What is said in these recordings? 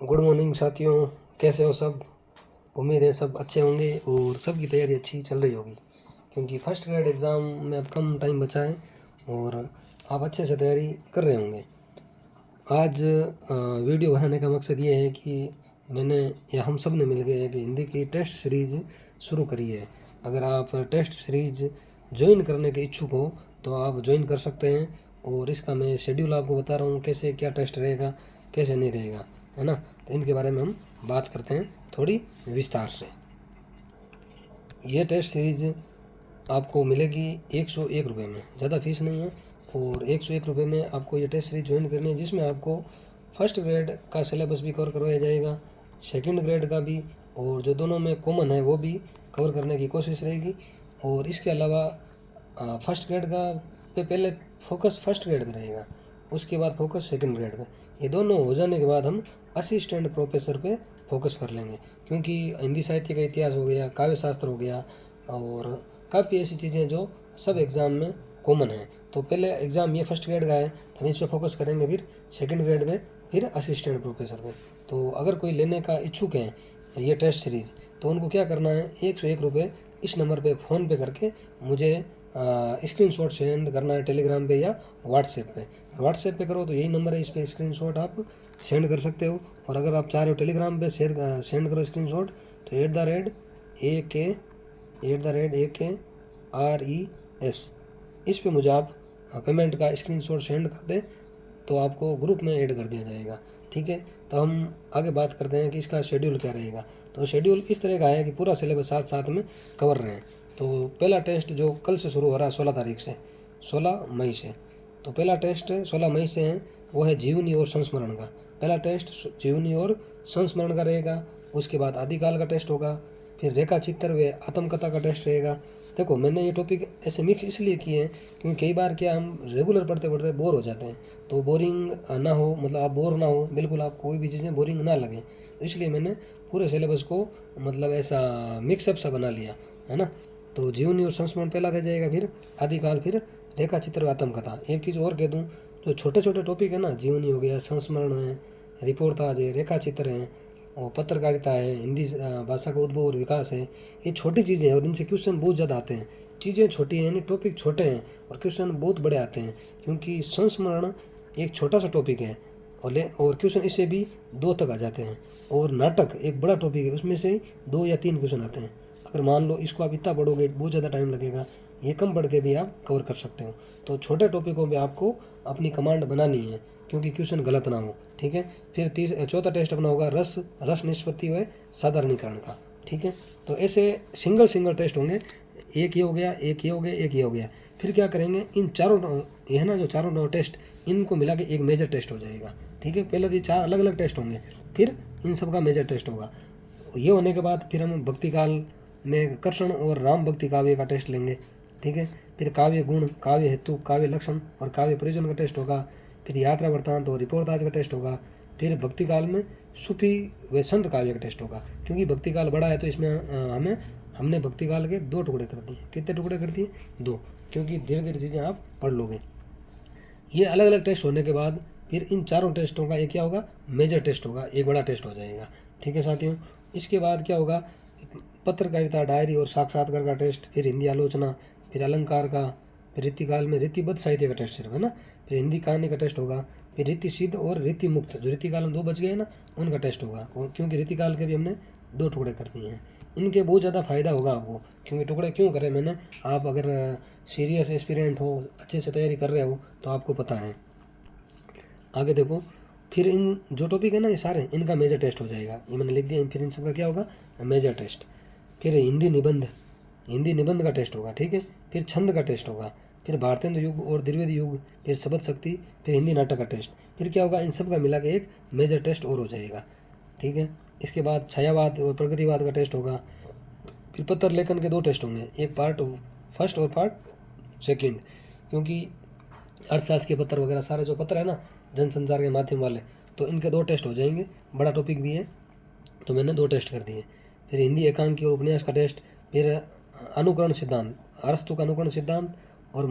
Good morning साथियों, कैसे हो सब। उम्मीद है सब अच्छे होंगे और सबकी तैयारी अच्छी चल रही होगी, क्योंकि फर्स्ट ग्रेड एग्ज़ाम में अब कम टाइम बचा है और आप अच्छे से तैयारी कर रहे होंगे। आज वीडियो बनाने का मकसद ये है कि मैंने या हम सब ने मिल के एक हिंदी की टेस्ट सीरीज़ शुरू करी है। अगर आप टेस्ट सीरीज़ ज्वाइन करने के इच्छुक हो तो आप ज्वाइन कर सकते हैं, और इसका मैं शेड्यूल आपको बता रहा हूँ, कैसे क्या टेस्ट रहेगा कैसे नहीं रहेगा, है ना। तो इनके बारे में हम बात करते हैं थोड़ी विस्तार से। ये टेस्ट सीरीज आपको मिलेगी 101 रुपये में, ज़्यादा फीस नहीं है। और 101 रुपये में आपको ये टेस्ट सीरीज ज्वाइन करनी है, जिसमें आपको फर्स्ट ग्रेड का सिलेबस भी कवर करवाया जाएगा, सेकंड ग्रेड का भी, और जो दोनों में कॉमन है वो भी कवर करने की कोशिश रहेगी। और इसके अलावा फर्स्ट ग्रेड का पे पहले फोकस फर्स्ट ग्रेड में रहेगा, उसके बाद फोकस सेकंड ग्रेड में। ये दोनों हो जाने के बाद हम असिस्टेंट प्रोफेसर पे फोकस कर लेंगे, क्योंकि हिंदी साहित्य का इतिहास हो गया, काव्य शास्त्र हो गया, और काफ़ी ऐसी चीज़ें जो सब एग्ज़ाम में कॉमन है। तो पहले एग्ज़ाम ये फर्स्ट ग्रेड का है तो हम इस पर फोकस करेंगे, फिर सेकंड ग्रेड में, फिर असिस्टेंट प्रोफेसर पे। तो अगर कोई लेने का इच्छुक है ये टेस्ट सीरीज़, तो उनको क्या करना है, 101 रुपये इस नंबर पे फ़ोन पे करके मुझे स्क्रीनशॉट सेंड करना है टेलीग्राम पे या व्हाट्सएप पे। व्हाट्सएप पे करो तो यही नंबर है, इस पर स्क्रीनशॉट आप सेंड कर सकते हो। और अगर आप चाह रहे हो टेलीग्राम पे सेंड करो स्क्रीनशॉट, तो @AK RES इस पे मुझे आप पेमेंट का स्क्रीनशॉट सेंड कर दें तो आपको ग्रुप में ऐड कर दिया जाएगा। ठीक है, तो हम आगे बात करते हैं कि इसका शेड्यूल क्या रहेगा। तो शेड्यूल इस तरह का है कि पूरा सिलेबस साथ साथ में कवर रहे हैं। तो पहला टेस्ट जो कल से शुरू हो रहा है 16 तारीख से, 16 मई से, तो पहला टेस्ट 16 मई से है, वो है जीवनी और संस्मरण का। पहला टेस्ट जीवनी और संस्मरण का रहेगा। उसके बाद आदिकाल का टेस्ट होगा, फिर रेखा चित्र व आत्मकथा का टेस्ट रहेगा। देखो, मैंने ये टॉपिक ऐसे मिक्स इसलिए किए हैं क्योंकि कई बार क्या हम रेगुलर पढ़ते पढ़ते बोर हो जाते हैं, तो बोरिंग ना हो, मतलब आप बोर ना हो, बिल्कुल आप कोई भी चीज़ें बोरिंग ना लगे, तो इसलिए मैंने पूरे सिलेबस को मतलब ऐसा मिक्सअप सा बना लिया, है ना। तो जीवनी और संस्मरण पहला रह जाएगा, फिर आदिकाल, फिर रेखा चित्र आत्मकथा। एक चीज़ और कह दूँ, जो छोटे छोटे टॉपिक है ना, जीवनी हो गया, संस्मरण है, रिपोर्टाज है, रेखा चित्र है, और पत्रकारिता है, हिंदी भाषा का उद्भव और विकास है, ये छोटी चीज़ें हैं और इनसे क्वेश्चन बहुत ज़्यादा आते हैं। चीज़ें छोटी हैं, यानी टॉपिक छोटे हैं और क्वेश्चन बहुत बड़े आते हैं, क्योंकि संस्मरण एक छोटा सा टॉपिक है और क्वेश्चन इससे भी 2 तक आ जाते हैं। और नाटक एक बड़ा टॉपिक है, उसमें से 2 या 3 क्वेश्चन आते हैं। अगर मान लो इसको आप इतना पढ़ोगे बहुत ज़्यादा टाइम लगेगा, ये कम पढ़ के भी आप कवर कर सकते हो। तो छोटे टॉपिकों में आपको अपनी कमांड बनानी है, क्योंकि क्वेश्चन गलत ना हो। ठीक है, फिर चौथा टेस्ट अपना होगा रस निष्पत्ति व साधारणीकरण का। ठीक है, तो ऐसे सिंगल टेस्ट होंगे, एक ये हो गया, एक ये हो गया, एक ये हो गया। फिर क्या करेंगे, इन चारों ये है ना, जो चारों टेस्ट, इनको मिला के एक मेजर टेस्ट हो जाएगा। ठीक है, पहले तो ये 4 अलग अलग टेस्ट होंगे, फिर इन सब का मेजर टेस्ट होगा। ये होने के बाद फिर हम भक्ति काल में कृष्ण और राम भक्ति काव्य का टेस्ट लेंगे। ठीक है, फिर काव्य गुण, काव्य हेतु, काव्य लक्षण और काव्य प्रयोजन का टेस्ट होगा। फिर यात्रा वृत्तांत और रिपोर्टाज का टेस्ट होगा। फिर भक्ति काल में सूफी व संत काव्य का टेस्ट होगा, क्योंकि भक्ति काल बड़ा है तो इसमें हमने भक्ति काल के 2 टुकड़े कर दिए। कितने टुकड़े कर दिए? 2, क्योंकि धीरे धीरे चीज़ें आप पढ़ लोगे। ये अलग अलग टेस्ट होने के बाद फिर इन चारों टेस्टों का एक क्या होगा, मेजर टेस्ट होगा, एक बड़ा टेस्ट हो जाएगा। ठीक है साथियों, इसके बाद क्या होगा, पत्रकारिता, डायरी और साक्षात्कार का टेस्ट, फिर हिंदी आलोचना, फिर अलंकार का, फिर रीतिकाल में रीतिबद्ध साहित्य का टेस्ट सिर्फ, है ना। फिर हिंदी कहानी का टेस्ट होगा, फिर रीति सिद्ध और रीति मुक्त, जो रीतिकाल में 2 बच गए ना, उनका टेस्ट होगा, क्योंकि रीतिकाल के भी हमने 2 टुकड़े कर दिए हैं। इनके बहुत ज़्यादा फ़ायदा होगा आपको, क्योंकि टुकड़े क्यों करें मैंने, आप अगर सीरियस एस्पिरेंट हो, अच्छे से तैयारी कर रहे हो, तो आपको पता है। आगे देखो, फिर इन जो टॉपिक है ना, ये सारे इनका मेजर टेस्ट हो जाएगा, ये मैंने लिख दिया। फिर इन सबका क्या होगा, मेजर टेस्ट। फिर हिंदी निबंध का टेस्ट होगा। ठीक है, फिर छंद का टेस्ट होगा, फिर भारतेंदु युग और द्विवेदी युग, फिर शब्द शक्ति, फिर हिंदी नाटक का टेस्ट। फिर क्या होगा, इन सब का मिला के एक मेजर टेस्ट और हो जाएगा। ठीक है, इसके बाद छायावाद और प्रगतिवाद का टेस्ट होगा। फिर पत्र लेखन के 2 टेस्ट होंगे, एक पार्ट फर्स्ट और पार्ट सेकंड, क्योंकि अर्थशास्त्र के पत्र वगैरह सारे जो पत्र है ना, जनसंचार के माध्यम वाले, तो इनके 2 टेस्ट हो जाएंगे। बड़ा टॉपिक भी है तो मैंने 2 टेस्ट कर दिए। फिर हिंदी एकांकी और उपन्यास का टेस्ट, फिर अनुकरण सिद्धांत, अरस्तु का अनुकरण सिद्धांत और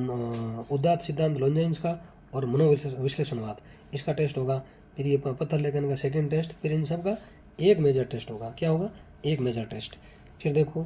उदात्त सिद्धांत लॉन्जाइन्स का, और मनोविश्लेषणवाद, इसका टेस्ट होगा। फिर ये पत्थर लेखन का सेकंड टेस्ट, फिर इन सब का एक मेजर टेस्ट होगा। क्या होगा? एक मेजर टेस्ट। फिर देखो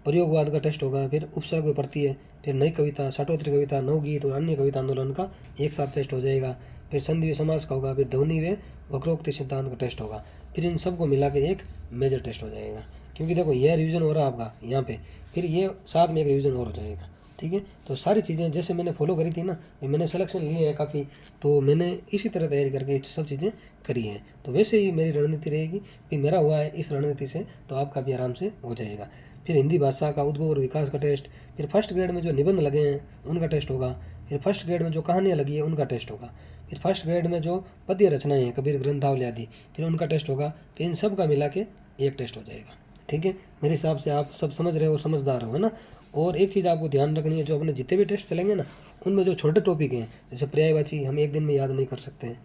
प्रयोगवाद का टेस्ट होगा, फिर उपसर्ग में पड़ती है, फिर नई कविता, षाटोत्तरी कविता, नवगीत और अन्य कविता आंदोलन का एक साथ टेस्ट हो जाएगा। फिर संधि व समास का होगा, फिर ध्वनि व वक्रोक्ति सिद्धांत का टेस्ट होगा। फिर इन सब को मिला के एक मेजर टेस्ट हो जाएगा। क्योंकि देखो यह रिवीजन हो रहा है आपका यहाँ पे, फिर ये साथ में एक रिवीजन और हो जाएगा। ठीक है, तो सारी चीज़ें जैसे मैंने फॉलो करी थी ना, मैंने सिलेक्शन लिए हैं काफ़ी, तो मैंने इसी तरह तैयारी करके सब चीज़ें करी हैं। तो वैसे ही मेरी रणनीति रहेगी कि मेरा हुआ है इस रणनीति से, तो आपका भी आराम से हो जाएगा। फिर हिंदी भाषा का उद्भव और विकास का टेस्ट, फिर फर्स्ट ग्रेड में जो निबंध लगे हैं उनका टेस्ट होगा, फिर फर्स्ट ग्रेड में जो कहानियाँ लगी है उनका टेस्ट होगा, फिर फर्स्ट ग्रेड में जो पद्य रचनाएँ हैं, कबीर ग्रंथावली आदि, फिर उनका टेस्ट होगा। फिर इन सब का मिला के एक टेस्ट हो जाएगा। ठीक है, मेरे हिसाब से आप सब समझ रहे हो और समझदार हो, है ना। और एक चीज़ आपको ध्यान रखनी है, जो अपने जितने भी टेस्ट चलेंगे ना, उनमें जो छोटे टॉपिक हैं, जैसे पर्यायवाची हम एक दिन में याद नहीं कर सकते हैं,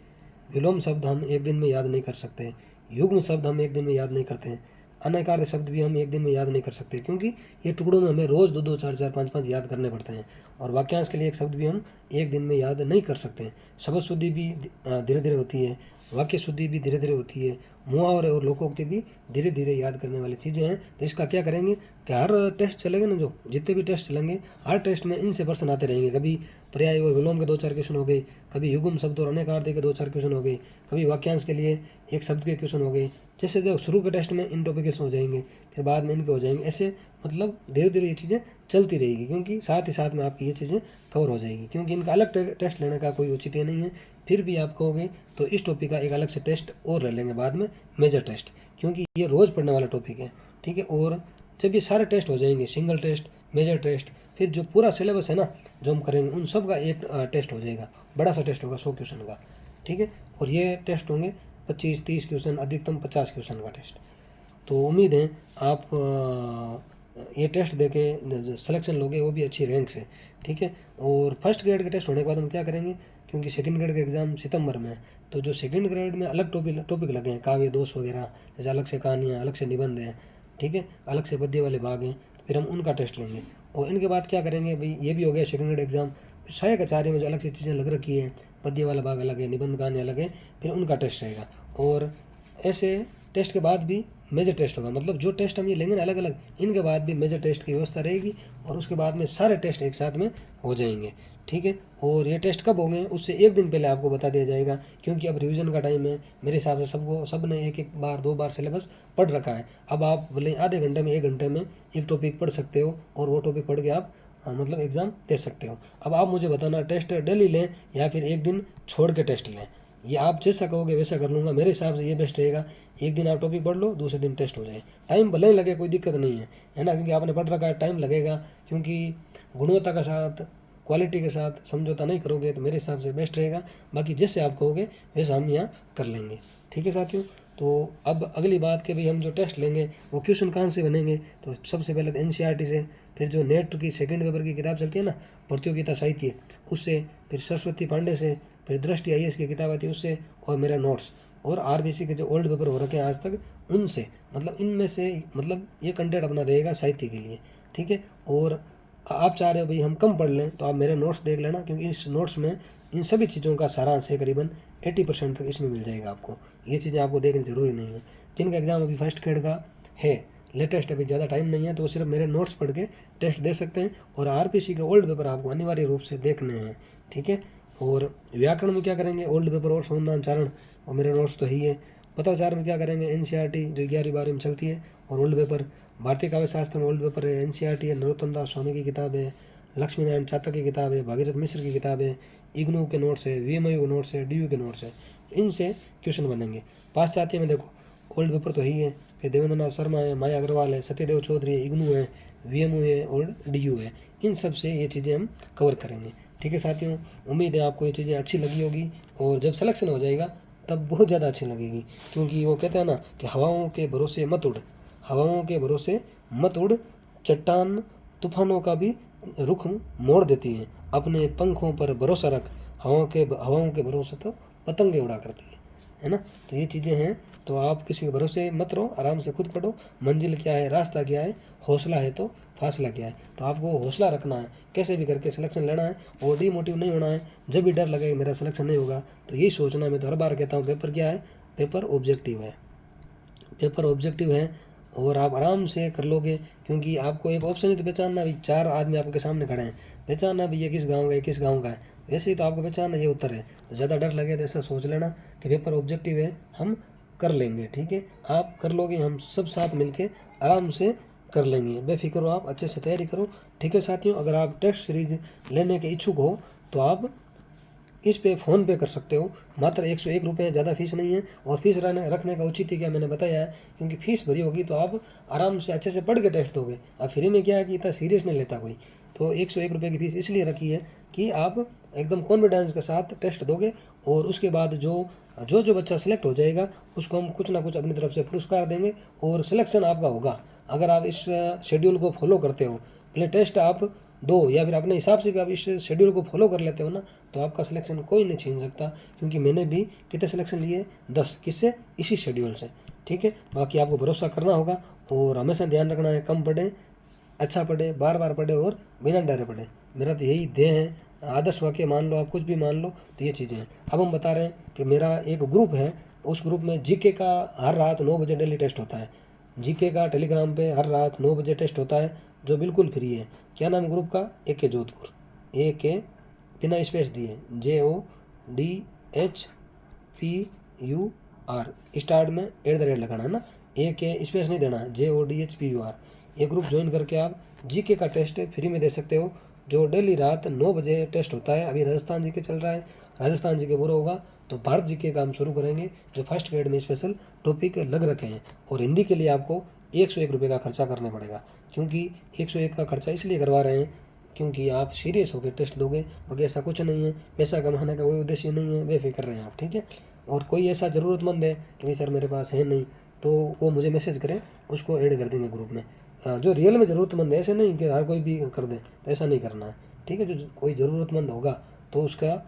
विलोम शब्द हम एक दिन में याद नहीं कर सकते हैं, युग्म शब्द हम एक दिन में याद नहीं करते हैं, अनेकार्थ शब्द भी हम एक दिन में याद नहीं कर सकते, क्योंकि ये टुकड़ों में हमें रोज़ 2-2, 4-4, 5-5 याद करने पड़ते हैं। और वाक्यांश के लिए एक शब्द भी हम एक दिन में याद नहीं कर सकते हैं। शब्द शुद्धि भी धीरे धीरे होती है, वाक्य शुद्धि भी धीरे धीरे होती है, मुहावरे और लोकोक्ति भी धीरे धीरे याद करने वाली चीज़ें हैं। तो इसका क्या करेंगे कि हर टेस्ट चलेंगे ना, जो जितने भी टेस्ट चलेंगे, हर टेस्ट में इनसे प्रश्न आते रहेंगे। कभी पर्याय और विलोम के 2-4 क्वेश्चन हो गए, कभी युग्म शब्द और अनेकार्थ के 2-4 क्वेश्चन हो गए, कभी वाक्यांश के लिए एक शब्द के क्वेश्चन हो गए। जैसे देखो शुरू के टेस्ट में इन टॉपिक हो जाएंगे, फिर बाद में इनके हो जाएंगे, ऐसे मतलब धीरे धीरे ये चीज़ें चलती रहेगी, क्योंकि साथ ही साथ में आपकी ये चीज़ें कवर हो जाएगी। क्योंकि इनका अलग टेस्ट लेने का कोई औचित्य नहीं है। फिर भी आप कहोगे तो इस टॉपिक का एक अलग से टेस्ट और ले लेंगे बाद में, मेजर टेस्ट, क्योंकि ये रोज़ पढ़ने वाला टॉपिक है। ठीक है, और जब ये सारे टेस्ट हो जाएंगे, सिंगल टेस्ट, मेजर टेस्ट, फिर जो पूरा सिलेबस है ना जो हम करेंगे, उन सब का एक टेस्ट हो जाएगा, बड़ा सा टेस्ट होगा 100 क्वेश्चन का। ठीक है, और ये टेस्ट होंगे 25-30 क्वेश्चन, अधिकतम 50 क्वेश्चन का टेस्ट। तो उम्मीद है आप ये टेस्ट देके सिलेक्शन लोगे, वो भी अच्छी रैंक से। ठीक है, और फर्स्ट ग्रेड के टेस्ट होने के बाद हम क्या करेंगे, क्योंकि सेकंड ग्रेड का एग्ज़ाम सितंबर में है, तो जो सेकंड ग्रेड में अलग टॉपिक लगे हैं, काव्य दोष वगैरह, जैसे अलग से कहानियाँ, अलग से निबंध हैं, ठीक है, अलग से पद्य वाले भाग हैं, फिर हम उनका टेस्ट लेंगे। और इनके बाद क्या करेंगे भाई, ये भी हो गया सेकंड ग्रेड एग्ज़ाम। फिर सहायक आचार्य में जो अलग से चीज़ें लग रखी है, पद्य वाला भाग अलग है, निबंध कहानी अलग है, फिर उनका टेस्ट रहेगा। और ऐसे टेस्ट के बाद भी मेजर टेस्ट होगा, मतलब जो टेस्ट हम ये लेंगे ना अलग अलग, इनके बाद भी मेजर टेस्ट की व्यवस्था रहेगी, और उसके बाद में सारे टेस्ट एक साथ में हो जाएंगे। ठीक है, और ये टेस्ट कब होंगे उससे एक दिन पहले आपको बता दिया जाएगा, क्योंकि अब रिवीजन का टाइम है। मेरे हिसाब से सब ने एक बार 2 बार सिलेबस पढ़ रखा है। अब आप भले आधे घंटे में 1 घंटे में एक टॉपिक पढ़ सकते हो, और वो टॉपिक पढ़ के आप मतलब एग्ज़ाम दे सकते हो। अब आप मुझे बताना, टेस्ट डेली लें या फिर एक दिन छोड़ के टेस्ट लें, ये आप जैसा कहोगे वैसा कर लूँगा। मेरे हिसाब से ये बेस्ट रहेगा, एक दिन आप टॉपिक पढ़ लो, दूसरे दिन टेस्ट हो जाए। टाइम भले ही लगे, कोई दिक्कत नहीं है ना, क्योंकि आपने पढ़ रखा है, टाइम लगेगा, क्योंकि गुणवत्ता के साथ, क्वालिटी के साथ समझौता नहीं करोगे तो मेरे हिसाब से बेस्ट रहेगा। बाकी जैसे आप कहोगे वैसा हम यहाँ कर लेंगे। ठीक है साथियों, तो अब अगली बात कि भाई हम जो टेस्ट लेंगे वो क्वेश्चन कहाँ से बनेंगे, तो सबसे पहले तो NCERT से, फिर जो नेट की सेकंड पेपर की किताब चलती है ना, प्रतियोगिता साहित्य, उससे, फिर सरस्वती पांडे से, फिर दृष्टि IAS की किताब आती है उससे, और मेरा नोट्स, और RBC के जो ओल्ड पेपर हो रखे हैं आज तक उनसे, मतलब इनमें से मतलब ये कंटेंट अपना रहेगा साहित्य के लिए। ठीक है, और आप चाह रहे हो भाई हम कम पढ़ लें, तो आप मेरे नोट्स देख लेना, क्योंकि इस नोट्स में इन सभी चीज़ों का सारांश है, करीबन 80% तक इसमें मिल जाएगा आपको। ये चीज़ें आपको देखनी ज़रूरी नहीं है। जिनका एग्ज़ाम अभी फर्स्ट ग्रेड का है, लेटेस्ट, अभी ज़्यादा टाइम नहीं है, तो वो सिर्फ मेरे नोट्स पढ़ के टेस्ट दे सकते हैं, और RBC के ओल्ड पेपर आपको अनिवार्य रूप से देखने हैं। ठीक है, और व्याकरण में क्या करेंगे, ओल्ड पेपर और सौंदर्योच्चारण, और मेरे नोट्स तो ही है। पत्राचार में क्या करेंगे, NCERT जो 11वीं में चलती है, और ओल्ड पेपर। भारतीय काव्य शास्त्र में ओल्ड पेपर है, NCERT है, नरोत्तम दास स्वामी की किताब है, लक्ष्मी नारायण चातक की किताब है, भागीरथ मिश्र की किताब है, इग्नू के नोट्स है, VMU के नोट्स है, DU के नोट्स है, इनसे क्वेश्चन बनेंगे। पाश्चात्य में देखो ओल्ड पेपर तो ही है, फिर देवेंद्रनाथ शर्मा है, माया अग्रवाल है, सत्यदेव चौधरी है, इग्नू है, VMU है और DU है, इन सब से ये चीज़ें हम कवर करेंगे। ठीक है साथियों, उम्मीद है आपको ये चीज़ें अच्छी लगी होगी, और जब सिलेक्शन हो जाएगा तब बहुत ज़्यादा अच्छी लगेगी, क्योंकि वो कहते हैं ना कि हवाओं के भरोसे मत उड़, हवाओं के भरोसे मत उड़, चट्टान तूफानों का भी रुख मोड़ देती हैं, अपने पंखों पर भरोसा रख, हवाओं के भरोसे तो पतंगे उड़ा करती है है ना। तो ये चीज़ें हैं, तो आप किसी के भरोसे मत रहो, आराम से खुद पढ़ो। मंजिल क्या है, रास्ता क्या है, हौसला है तो फासला क्या है। तो आपको हौसला रखना है, कैसे भी करके सिलेक्शन लेना है और डीमोटिव नहीं होना है। जब भी डर लगे मेरा सिलेक्शन नहीं होगा तो यही सोचना है। मैं तो हर बार कहता हूँ पेपर क्या है, पेपर ऑब्जेक्टिव है, पेपर ऑब्जेक्टिव है और आप आराम से कर लोगे। क्योंकि आपको एक ऑप्शन ही तो पहचानना, भी 4 आदमी आपके सामने खड़े हैं, पहचानना भी ये किस गांव का है, किस गांव का है, वैसे ही तो आपको पहचानना ये उत्तर है। तो ज़्यादा डर लगे तो ऐसा सोच लेना कि पेपर ऑब्जेक्टिव है, हम कर लेंगे, ठीक है। आप कर लोगे, हम सब साथ मिलके आराम से कर लेंगे, बेफिक्र हो आप, अच्छे से तैयारी करो, ठीक है साथियों। अगर आप टेस्ट सीरीज लेने के इच्छुक हो तो आप इस पे फ़ोन पे कर सकते हो, मात्र 101 रुपये, ज़्यादा फीस नहीं है। और फीस रखने का उचित क्या मैंने बताया है, क्योंकि फीस भरी होगी तो आप आराम से अच्छे से पढ़ के टेस्ट दोगे। अब फ्री में क्या है कि इतना सीरियस नहीं लेता कोई, तो 101 रुपये की फ़ीस इसलिए रखी है कि आप एकदम कॉन्फिडेंस के साथ टेस्ट दोगे। और उसके बाद जो जो बच्चा सेलेक्ट हो जाएगा उसको हम कुछ ना कुछ अपनी तरफ से पुरस्कार देंगे और सिलेक्शन आपका होगा। अगर आप इस शेड्यूल को फॉलो करते हो, पहले टेस्ट आप दो या फिर अपने हिसाब से भी आप इस शेड्यूल को फॉलो कर लेते हो ना, तो आपका सिलेक्शन कोई नहीं छीन सकता। क्योंकि मैंने भी कितने सिलेक्शन लिए, 10, किससे, इसी शेड्यूल से, ठीक है। बाकी आपको भरोसा करना होगा और हमेशा ध्यान रखना है, कम पढ़े, अच्छा पढ़े, बार बार पढ़े और बिना डरे पढ़े। मेरा तो यही ध्येय है, आदर्श वाक्य मान लो, आप कुछ भी मान लो, तो ये चीज़ें हैं। अब हम बता रहे हैं कि मेरा एक ग्रुप है, उस ग्रुप में जीके का हर रात 9 बजे डेली टेस्ट होता है। जीके का टेलीग्राम पे हर रात 9 बजे टेस्ट होता है, जो बिल्कुल फ्री है। क्या नाम है ग्रुप का, AK जोधपुर, AK बिना स्पेस दिए, JODHPUR, स्टार्ट में @ लगाना है ना, AK स्पेस नहीं देना है, JODHPUR। ये ग्रुप ज्वाइन करके आप जीके का टेस्ट फ्री में दे सकते हो, जो डेली रात 9 बजे टेस्ट होता है। अभी राजस्थान जीके चल रहा है, राजस्थान जीके पूरा होगा तो भारत जीके का हम शुरू करेंगे, जो फर्स्ट ग्रेड में स्पेशल टॉपिक लग रखे हैं। और हिंदी के लिए आपको 101 रुपये का खर्चा करना पड़ेगा। क्योंकि 101 का खर्चा इसलिए करवा रहे हैं क्योंकि आप सीरियस होकर टेस्ट दोगे, बाकी ऐसा कुछ नहीं है, पैसा कमाने का कोई उद्देश्य नहीं है, बेफिक्र रहें आप, ठीक है। और कोई ऐसा ज़रूरतमंद है कि भाई सर मेरे पास है नहीं, तो वो मुझे मैसेज करें, उसको ऐड कर देंगे ग्रुप में। जो रियल में ज़रूरतमंद है, ऐसे नहीं कि हर कोई भी कर दे, तो ऐसा नहीं करना है, ठीक है। जो कोई ज़रूरतमंद होगा तो उसका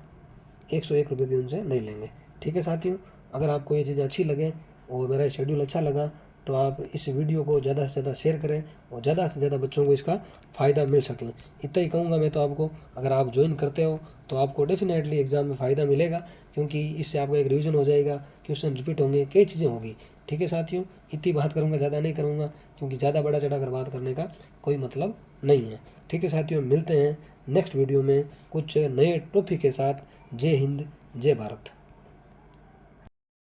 101 रुपये भी उनसे नहीं लेंगे, ठीक है साथियों। अगर आपको ये चीज़ें अच्छी लगे और मेरा शेड्यूल अच्छा लगा तो आप इस वीडियो को ज़्यादा से ज़्यादा शेयर करें और ज़्यादा से ज़्यादा बच्चों को इसका फ़ायदा मिल सके। इतना ही कहूँगा मैं तो आपको। अगर आप ज्वाइन करते हो तो आपको डेफिनेटली एग्ज़ाम में फ़ायदा मिलेगा, क्योंकि इससे आपका एक रिवीजन हो जाएगा, क्वेश्चन रिपीट होंगे, कई चीज़ें होंगी, ठीक है साथियों। इतनी बात करूँगा, ज़्यादा नहीं करूँगा, क्योंकि ज़्यादा बड़ा चढ़ा कर बात करने का कोई मतलब नहीं है, ठीक है साथियों। मिलते हैं नेक्स्ट वीडियो में कुछ नए टॉपिक के साथ। जय हिंद, जय भारत।